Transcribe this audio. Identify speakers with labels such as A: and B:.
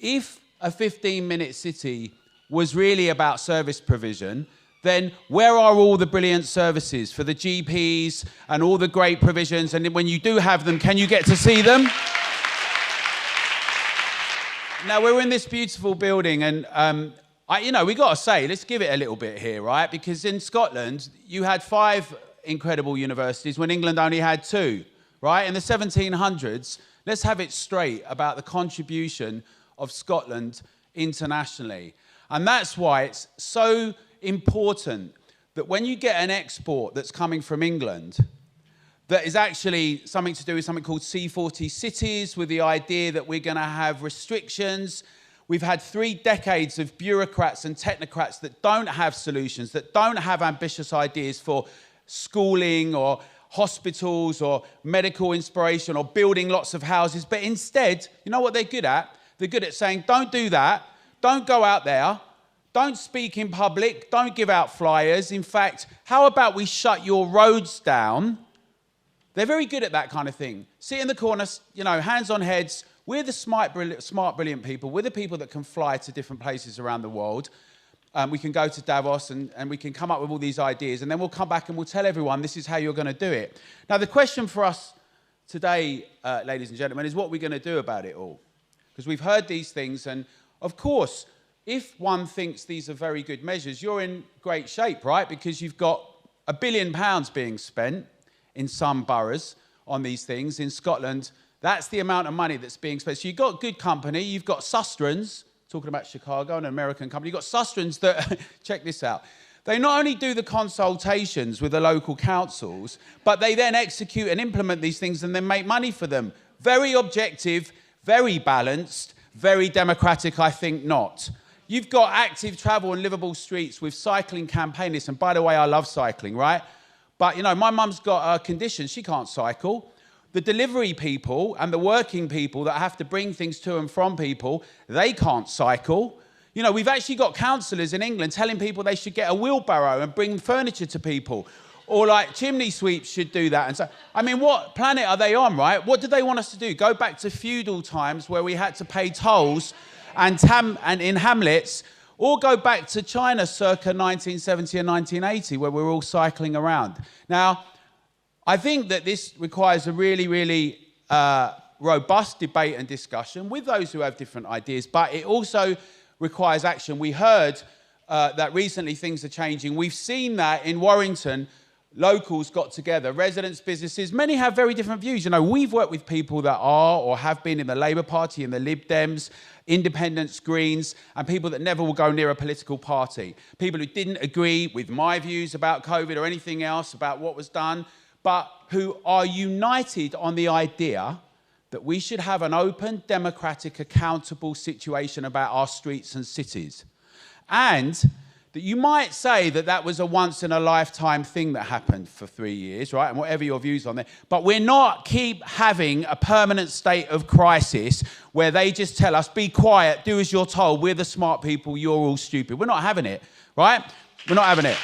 A: if a 15-minute city was really about service provision, then where are all the brilliant services for the GPs and all the great provisions? And when you do have them, can you get to see them? Now, we're in this beautiful building, and we got to say, let's give it a little bit here, right? Because in Scotland, you had 5 incredible universities when England only had 2, right? In the 1700s, let's have it straight about the contribution of Scotland internationally. And that's why it's so important that when you get an export that's coming from England that is actually something to do with something called C40 cities, with the idea that we're going to have restrictions. We've had 3 decades of bureaucrats and technocrats that don't have solutions, that don't have ambitious ideas for schooling or hospitals or medical inspiration or building lots of houses. But instead, you know what they're good at? They're good at saying, don't do that, don't go out there, don't speak in public, don't give out flyers. In fact, how about we shut your roads down? They're very good at that kind of thing. Sit in the corner, hands on heads. We're the smart, brilliant people. We're the people that can fly to different places around the world. We can go to Davos and we can come up with all these ideas, and then we'll come back and we'll tell everyone this is how you're going to do it. Now, the question for us today, ladies and gentlemen, is what we're going to do about it all. Because we've heard these things, and of course, if one thinks these are very good measures, you're in great shape, right? Because you've got £1 billion being spent in some boroughs on these things. In Scotland, that's the amount of money that's being spent. So you've got good company. You've got Sustrans, talking about Chicago, an American company. You've got Sustrans that, check this out, they not only do the consultations with the local councils, but they then execute and implement these things and then make money for them. Very objective, very balanced, very democratic, I think not. You've got active travel and livable streets with cycling campaignists. And by the way, I love cycling, right? But, my mum's got a condition. She can't cycle. The delivery people and the working people that have to bring things to and from people, they can't cycle. We've actually got councillors in England telling people they should get a wheelbarrow and bring furniture to people. Or like chimney sweeps should do that. And so, what planet are they on, right? What do they want us to do? Go back to feudal times where we had to pay tolls and in hamlets, or go back to China circa 1970 and 1980 where we were all cycling around. Now, I think that this requires a really, really robust debate and discussion with those who have different ideas, but it also requires action. We heard that recently things are changing. We've seen that in Warrington, locals got together, residents, businesses, many have very different views. We've worked with people that are or have been in the Labour Party, in the Lib Dems, independents, Greens, and people that never will go near a political party. People who didn't agree with my views about COVID or anything else about what was done, but who are united on the idea that we should have an open, democratic, accountable situation about our streets and cities. And that you might say that that was a once-in-a-lifetime thing that happened for 3 years, right? And whatever your views on that. But we're not keep having a permanent state of crisis where they just tell us, be quiet, do as you're told, we're the smart people, you're all stupid. We're not having it, right? We're not having it.